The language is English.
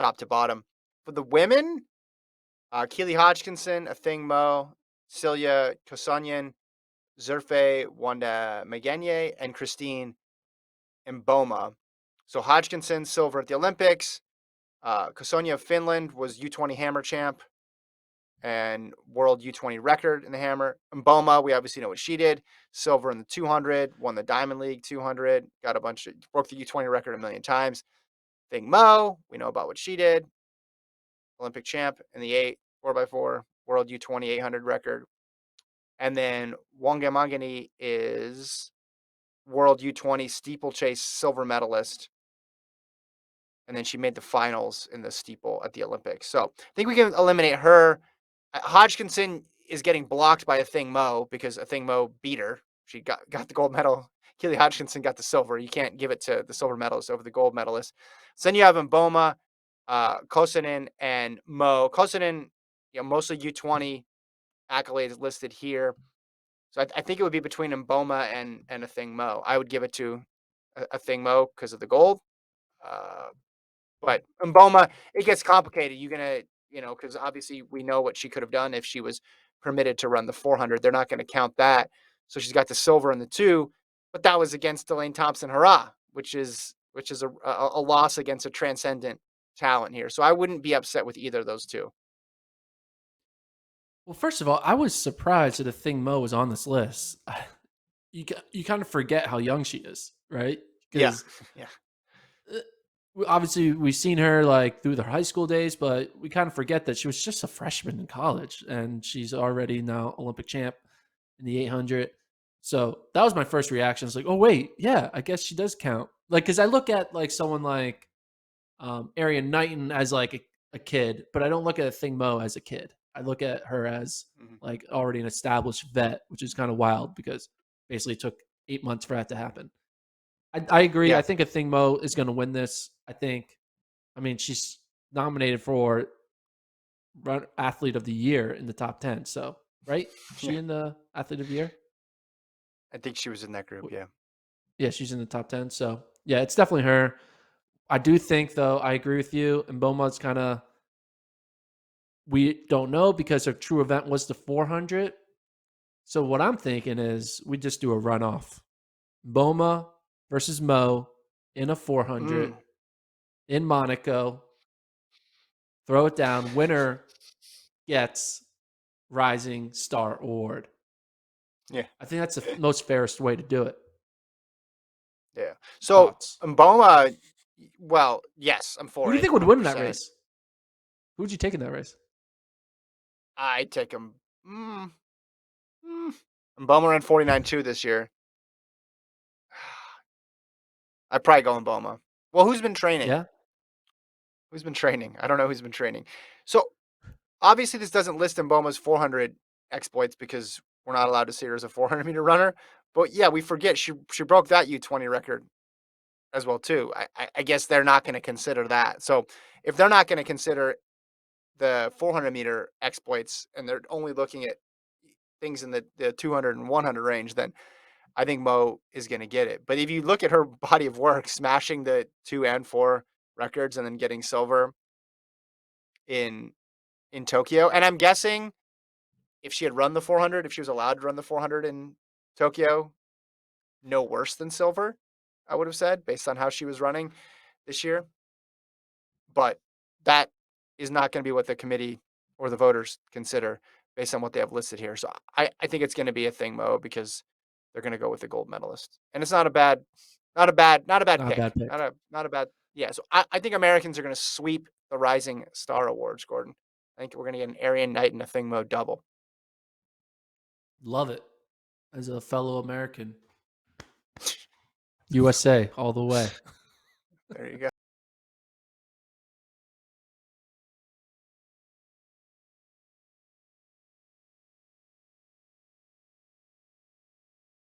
top to bottom. For the women, Keely Hodgkinson, Athing Mu, Celia Kosanian, Zerfe Wanda Magenie, and Christine Mboma. So Hodgkinson, silver at the Olympics. Kosonia of Finland was U20 hammer champ and world U20 record in the hammer. Mboma, we obviously know what she did. Silver in the 200, won the Diamond League 200, broke the U20 record a million times. Thing Mo, we know about what she did. Olympic champ in the 4x4, world U20 800 record. And then Wonga Mangani is world U20 steeplechase silver medalist. And then she made the finals in the steeple at the Olympics. So I think we can eliminate her. Hodgkinson is getting blocked by Athing Mu because Athing Mu beat her. She got the gold medal. Keely Hodgkinson got the silver. You can't give it to the silver medalist over the gold medalist. So then you have Mboma, Kosonen, and Mo. Kosonen, mostly U20 accolades listed here. So I think it would be between Mboma and Athing Mu. I would give it to Athing Mu because of the gold. But Mboma, it gets complicated. You're going to, because obviously we know what she could have done if she was permitted to run the 400. They're not going to count that. So she's got the silver in the 2, but that was against Elaine Thompson-Herah, which is a loss against a transcendent talent here. So I wouldn't be upset with either of those two. Well, first of all, I was surprised that Athing Mu was on this list. You kind of forget how young she is, right? Yeah. Because Yeah. obviously we've seen her like through their high school days, but we kind of forget that she was just a freshman in college and she's already now Olympic champ in the 800. So that was my first reaction. It's like, oh wait, yeah, I guess she does count. Like, because I look at like someone like Arian Knighton as like a kid, but I don't look at Athing Mu as a kid. I look at her as like already an established vet, which is kind of wild because basically it took 8 months for that to happen. I agree. Yeah. I think Athing Mu is going to win this. I mean, she's nominated for athlete of the year in the top 10. So, right? She Yeah. in the athlete of the year? I think she was in that group. Yeah. Yeah, she's in the top 10. So, yeah, it's definitely her. I do think, though, I agree with you. And Beaumont's kind of, we don't know because her true event was the 400. So, what I'm thinking is we just do a runoff. Boma versus Mo in a 400 in Monaco. Throw it down. Winner gets Rising Star Award. Yeah. I think that's the most fairest way to do it. Yeah. So Thoughts? Mboma, well, yes, I'm for Who do you it. think would win in that 100%. race? Who would you take in that race? I take him. Mboma ran 49.2 this year. I'd probably go Mboma. Well, who's been training? Yeah. Who's been training? I don't know who's been training. So obviously, this doesn't list Mboma's 400 exploits because we're not allowed to see her as a 400-meter runner. But yeah, we forget she broke that U20 record as well too. I guess they're not going to consider that. So if they're not going to consider the 400-meter exploits and they're only looking at things in the 200 and 100 range, then I think Mo is going to get it. But if you look at her body of work, smashing the 2 and 4 records and then getting silver in Tokyo, and I'm guessing if she had run the 400, if she was allowed to run the 400 in Tokyo, no worse than silver, I would have said, based on how she was running this year. But that is not going to be what the committee or the voters consider based on what they have listed here. So I think it's going to be Athing Mu because they're going to go with the gold medalist. And it's not a bad Not a pick. bad pick. Not a bad. Yeah. So I think Americans are going to sweep the Rising Star Awards, Gordon. I think we're going to get an Arian Knight and Athing Mu double. Love it. As a fellow American. USA all the way. There you go.